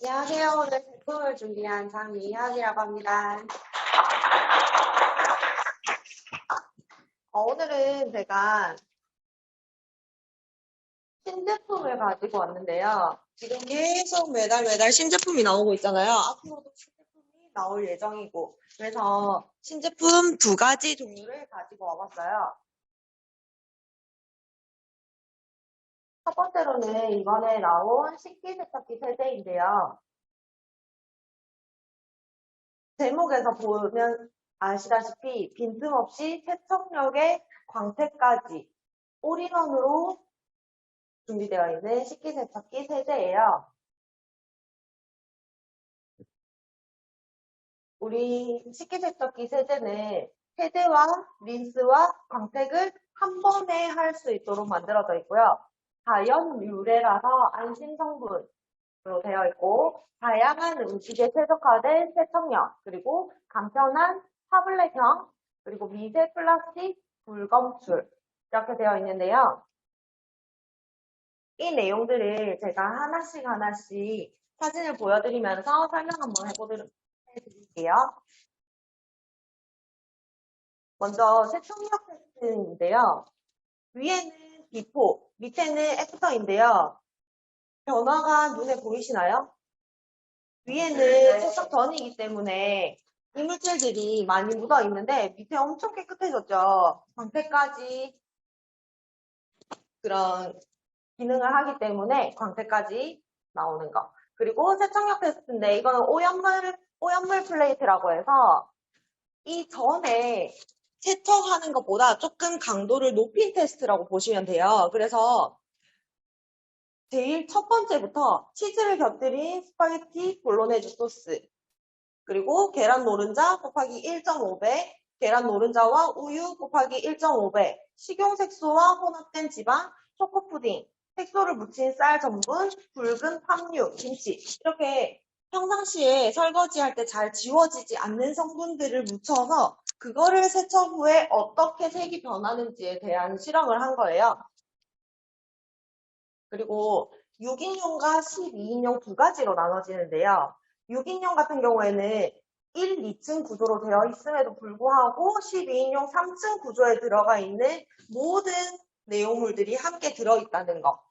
안녕하세요. 오늘 제품을 준비한 장미현이라고 합니다. 오늘은 제가 신제품을 가지고 왔는데요. 지금 계속 매달 신제품이 나오고 있잖아요. 앞으로도 신제품이 나올 예정이고, 그래서 신제품 2가지 종류를 가지고 와봤어요. 첫 번째로는 이번에 나온 식기세척기 세제인데요. 제목에서 보면 아시다시피 빈틈없이 세척력에 광택까지 올인원으로 준비되어 있는 식기세척기 세제예요. 우리 식기세척기 세제는 세제와 린스와 광택을 한 번에 할 수 있도록 만들어져 있고요. 자연 유래라서 안심 성분으로 되어 있고 다양한 음식에 최적화된 세척력, 그리고 간편한 타블렛형, 그리고 미세 플라스틱 불검출 이렇게 되어 있는데요. 이 내용들을 제가 하나씩 사진을 보여드리면서 설명 한번 해드릴게요. 먼저 세척력 테스트인데요. 위에는 비포, 밑에는 애프터인데요. 변화가 눈에 보이시나요? 위에는 세척 전이기 때문에 이물질들이 많이 묻어 있는데 밑에 엄청 깨끗해졌죠. 광택까지 그런 기능을 하기 때문에 광택까지 나오는 거. 그리고 세척력 테스트인데 이거는 오염물 플레이트라고 해서 이 전에 세척하는 것보다 조금 강도를 높인 테스트라고 보시면 돼요. 그래서 제일 첫 번째부터 치즈를 곁들인 스파게티 볼로네즈 소스, 그리고 계란 노른자 곱하기 1.5배, 계란 노른자와 우유 곱하기 1.5배, 식용색소와 혼합된 지방, 초코푸딩, 색소를 묻힌 쌀 전분, 붉은 팜유, 김치, 이렇게 평상시에 설거지할 때 잘 지워지지 않는 성분들을 묻혀서 그거를 세척 후에 어떻게 색이 변하는지에 대한 실험을 한 거예요. 그리고 6인용과 12인용 2가지로 나눠지는데요. 6인용 같은 경우에는 1, 2층 구조로 되어 있음에도 불구하고 12인용 3층 구조에 들어가 있는 모든 내용물들이 함께 들어있다는 거.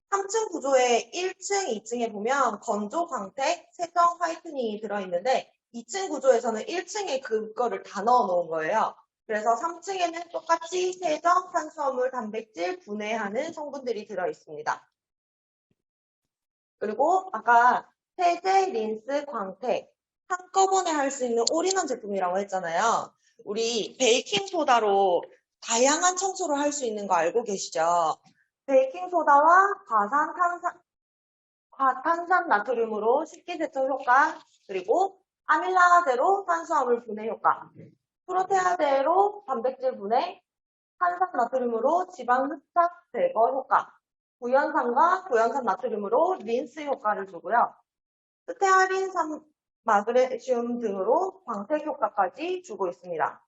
3층 구조의 1층, 2층에 보면 건조, 광택, 세정, 화이트닝이 들어있는데 2층 구조에서는 1층에 그거를 다 넣어 놓은 거예요. 그래서 3층에는 똑같이 세정, 탄수화물, 단백질, 분해하는 성분들이 들어있습니다. 그리고 아까 세제, 린스, 광택 한꺼번에 할 수 있는 올인원 제품이라고 했잖아요. 우리 베이킹소다로 다양한 청소를 할 수 있는 거 알고 계시죠? 베이킹소다와 과탄산 나트륨으로 식기세척 효과, 그리고 아밀라제로 탄수화물 분해 효과, 프로테아제로 단백질 분해, 탄산 나트륨으로 지방 흡착 제거 효과, 구연산과 구연산 나트륨으로 린스 효과를 주고요. 스테아린, 마그네슘 등으로 광택 효과까지 주고 있습니다.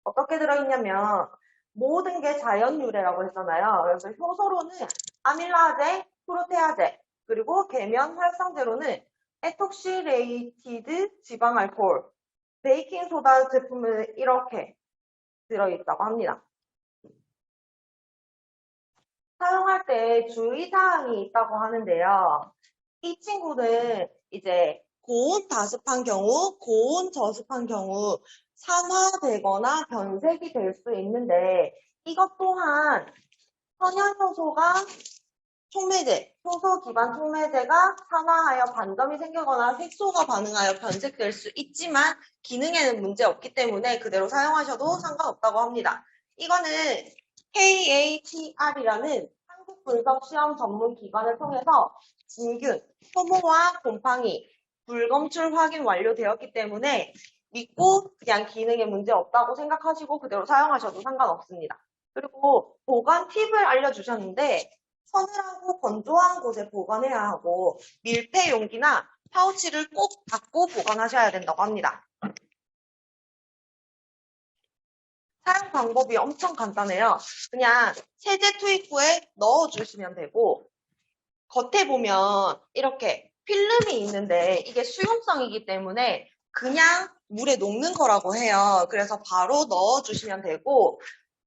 어떻게 들어있냐면 모든 게 자연 유래라고 했잖아요. 그래서 효소로는 아밀라제, 프로테아제, 그리고 계면 활성제로는 에톡시레이티드 지방 알코올, 베이킹 소다 제품은 이렇게 들어있다고 합니다. 사용할 때 주의사항이 있다고 하는데요. 이 친구는 이제 고온 다습한 경우, 고온 저습한 경우 산화되거나 변색이 될 수 있는데 이것 또한 천연효소가 촉매제, 효소 기반 촉매제가 산화하여 반점이 생기거나 색소가 반응하여 변색될 수 있지만 기능에는 문제 없기 때문에 그대로 사용하셔도 상관없다고 합니다. 이거는 KATR이라는 한국 분석 시험 전문 기관을 통해서 진균, 효모와 곰팡이, 불검출 확인 완료되었기 때문에 믿고 그냥 기능에 문제 없다고 생각하시고 그대로 사용하셔도 상관없습니다. 그리고 보관 팁을 알려주셨는데 서늘하고 건조한 곳에 보관해야 하고 밀폐 용기나 파우치를 꼭 닫고 보관하셔야 된다고 합니다. 사용 방법이 엄청 간단해요. 그냥 세제 투입 후에 넣어주시면 되고 겉에 보면 이렇게 필름이 있는데 이게 수용성이기 때문에 그냥 물에 녹는 거라고 해요. 그래서 바로 넣어주시면 되고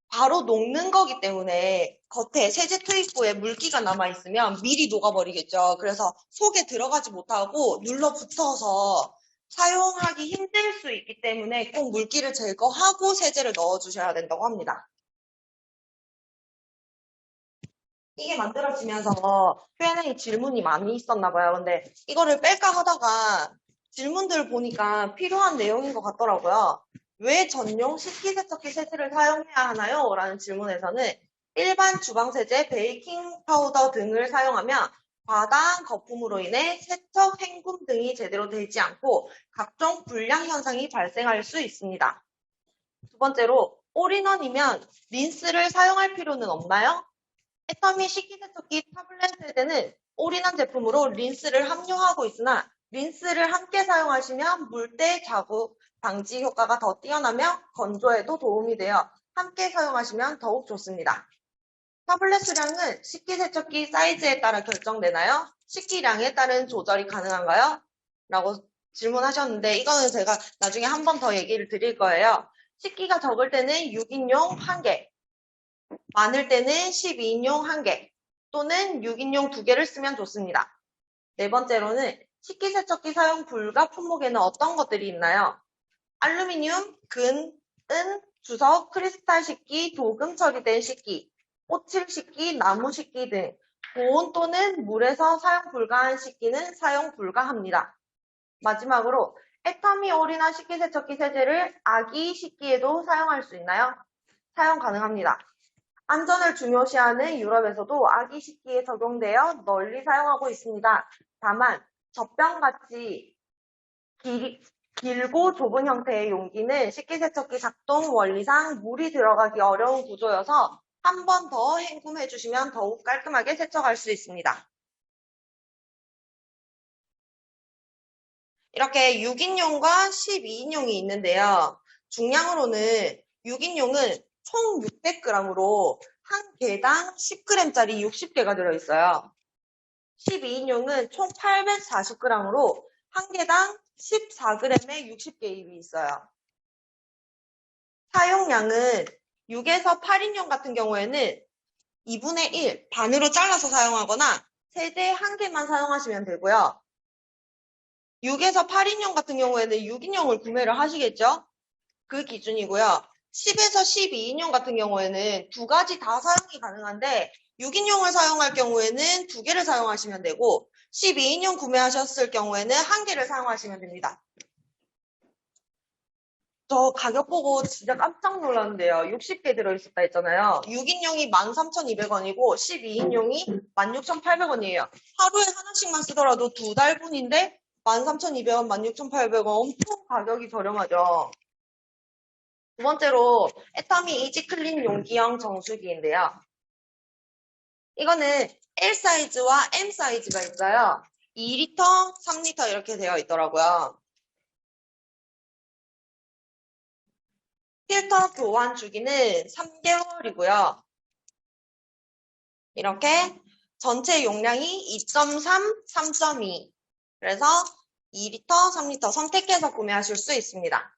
바로 녹는 거기 때문에 겉에 세제 투입부에 물기가 남아있으면 미리 녹아버리겠죠. 그래서 속에 들어가지 못하고 눌러붙어서 사용하기 힘들 수 있기 때문에 꼭 물기를 제거하고 세제를 넣어주셔야 된다고 합니다. 이게 만들어지면서 Q&A 질문이 많이 있었나 봐요. 근데 이거를 뺄까 하다가 질문들 보니까 필요한 내용인 것 같더라고요. 왜 전용 식기세척기 세제를 사용해야 하나요? 라는 질문에서는 일반 주방세제, 베이킹 파우더 등을 사용하면 과다한 거품으로 인해 세척 헹굼 등이 제대로 되지 않고 각종 불량 현상이 발생할 수 있습니다. 두 번째로 올인원이면 린스를 사용할 필요는 없나요? 애터미 식기세척기 타블렛 세제는 올인원 제품으로 린스를 함유하고 있으나 린스를 함께 사용하시면 물때 자국 방지 효과가 더 뛰어나며 건조에도 도움이 되어 함께 사용하시면 더욱 좋습니다. 타블렛 수량은 식기세척기 사이즈에 따라 결정되나요? 식기량에 따른 조절이 가능한가요? 라고 질문하셨는데 이거는 제가 나중에 한 번 더 얘기를 드릴 거예요. 식기가 적을 때는 6인용 1개, 많을 때는 12인용 1개 또는 6인용 2개를 쓰면 좋습니다. 네 번째로는 식기세척기 사용 불가 품목에는 어떤 것들이 있나요? 알루미늄, 근, 은, 주석, 크리스탈 식기, 도금 처리된 식기, 오칠 식기, 나무 식기 등 고온 또는 물에서 사용 불가한 식기는 사용 불가합니다. 마지막으로 애터미 올인원 식기세척기 세제를 아기 식기에도 사용할 수 있나요? 사용 가능합니다. 안전을 중요시하는 유럽에서도 아기 식기에 적용되어 널리 사용하고 있습니다. 다만 젖병같이 길고 좁은 형태의 용기는 식기세척기 작동 원리상 물이 들어가기 어려운 구조여서 한 번 더 헹굼해 주시면 더욱 깔끔하게 세척할 수 있습니다. 이렇게 6인용과 12인용이 있는데요. 중량으로는 6인용은 총 600g으로 한 개당 10g짜리 60개가 들어있어요. 12인용은 총 840g으로 한 개당 14g의 60개입이 있어요. 사용량은 6에서 8인용 같은 경우에는 2분의 1, 반으로 잘라서 사용하거나 세제 1개만 사용하시면 되고요. 6에서 8인용 같은 경우에는 6인용을 구매를 하시겠죠? 그 기준이고요. 10에서 12인용 같은 경우에는 두 가지 다 사용이 가능한데 6인용을 사용할 경우에는 2개를 사용하시면 되고 12인용 구매하셨을 경우에는 1개를 사용하시면 됩니다. 저 가격 보고 진짜 깜짝 놀랐는데요. 60개 들어있었다 했잖아요. 6인용이 13,200원이고 12인용이 16,800원이에요. 하루에 하나씩만 쓰더라도 2달분인데 13,200원, 16,800원 엄청 가격이 저렴하죠. 두 번째로 애터미 이지클린 용기형 정수기인데요. 이거는 L 사이즈와 M 사이즈가 있어요. 2리터, 3리터 이렇게 되어 있더라고요. 필터 교환 주기는 3개월이고요. 이렇게 전체 용량이 2.3, 3.2 그래서 2리터, 3리터 선택해서 구매하실 수 있습니다.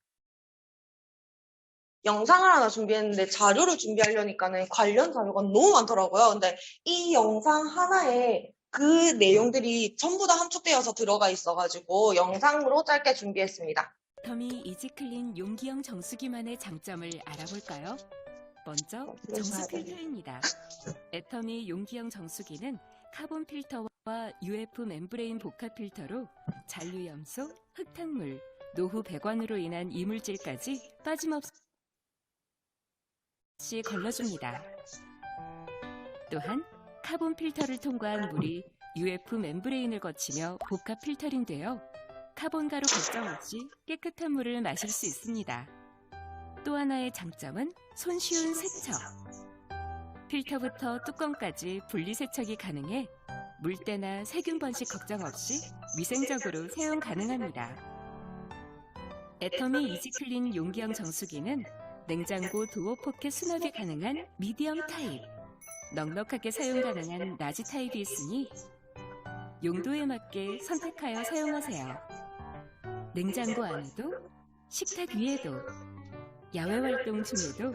영상을 하나 준비했는데 자료를 준비하려니까는 관련 자료가 너무 많더라고요. 근데 이 영상 하나에 그 내용들이 전부 다 함축되어서 들어가 있어가지고 영상으로 짧게 준비했습니다. 애터미 이지클린 용기형 정수기만의 장점을 알아볼까요? 먼저 정수 필터입니다. 애터미 용기형 정수기는 카본 필터와 UF 멤브레인 복합 필터로 잔류염소, 흙탕물, 노후 배관으로 인한 이물질까지 빠짐없이 걸러줍니다. 또한 카본 필터를 통과한 물이 UF 멤브레인을 거치며 복합 필터링되어 카본 가루 걱정 없이 깨끗한 물을 마실 수 있습니다. 또 하나의 장점은 손쉬운 세척. 필터부터 뚜껑까지 분리 세척이 가능해 물때나 세균 번식 걱정 없이 위생적으로 사용 가능합니다. 애터미 이지클린 용기형 정수기는 냉장고 도어 포켓 수납이 가능한 미디엄 타입, 넉넉하게 사용 가능한 라지 타입이 있으니 용도에 맞게 선택하여 사용하세요. 냉장고 안에도, 식탁 위에도, 야외 활동 중에도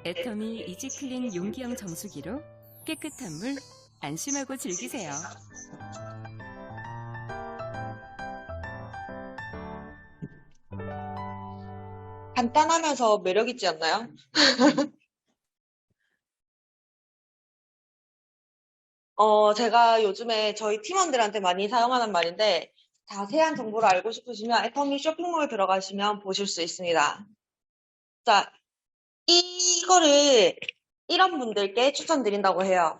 애터미 이지클린 용기형 정수기로 깨끗한 물 안심하고 즐기세요. 간단하면서 매력 있지 않나요? 제가 요즘에 저희 팀원들한테 많이 사용하는 말인데, 자세한 정보를 알고 싶으시면 애터미 쇼핑몰 들어가시면 보실 수 있습니다. 자, 이거를 이런 분들께 추천드린다고 해요.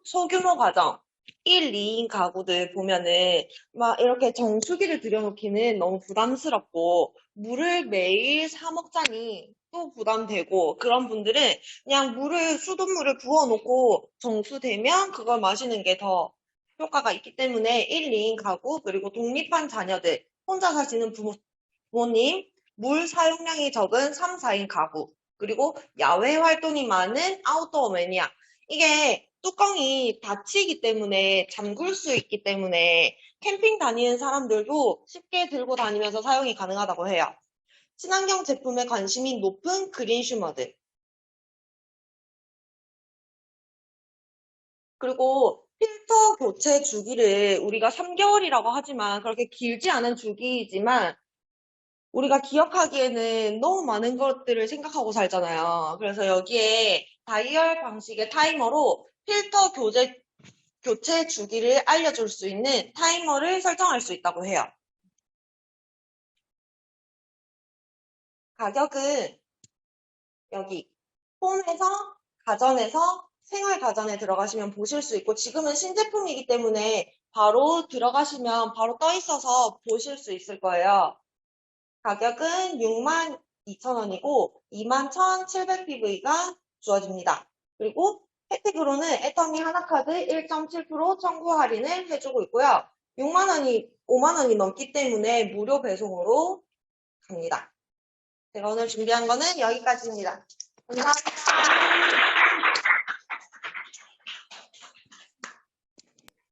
소규모 가정, 1, 2인 가구들 보면은 막 이렇게 정수기를 들여놓기는 너무 부담스럽고 물을 매일 사 먹자니 또 부담되고 그런 분들은 그냥 수돗물을 부어놓고 정수되면 그걸 마시는 게 더 효과가 있기 때문에 1, 2인 가구 그리고 독립한 자녀들, 혼자 사시는 부모님, 물 사용량이 적은 3, 4인 가구 그리고 야외 활동이 많은 아웃도어 매니아. 이게 뚜껑이 닫히기 때문에 잠글 수 있기 때문에 캠핑 다니는 사람들도 쉽게 들고 다니면서 사용이 가능하다고 해요. 친환경 제품에 관심이 높은 그린슈머들. 그리고 필터 교체 주기를 우리가 3개월이라고 하지만 그렇게 길지 않은 주기이지만 우리가 기억하기에는 너무 많은 것들을 생각하고 살잖아요. 그래서 여기에 다이얼 방식의 타이머로 필터 교체 주기를 알려줄 수 있는 타이머를 설정할 수 있다고 해요. 가격은 여기 홈에서 가전에서 생활가전에 들어가시면 보실 수 있고 지금은 신제품이기 때문에 바로 들어가시면 바로 떠 있어서 보실 수 있을 거예요. 가격은 62,000원이고 21,700PV가 주어집니다. 그리고 혜택으로는 애터미 하나카드 1.7% 청구 할인을 해주고 있고요. 5만원이 넘기 때문에 무료 배송으로 갑니다. 제가 오늘 준비한 거는 여기까지입니다. 감사합니다.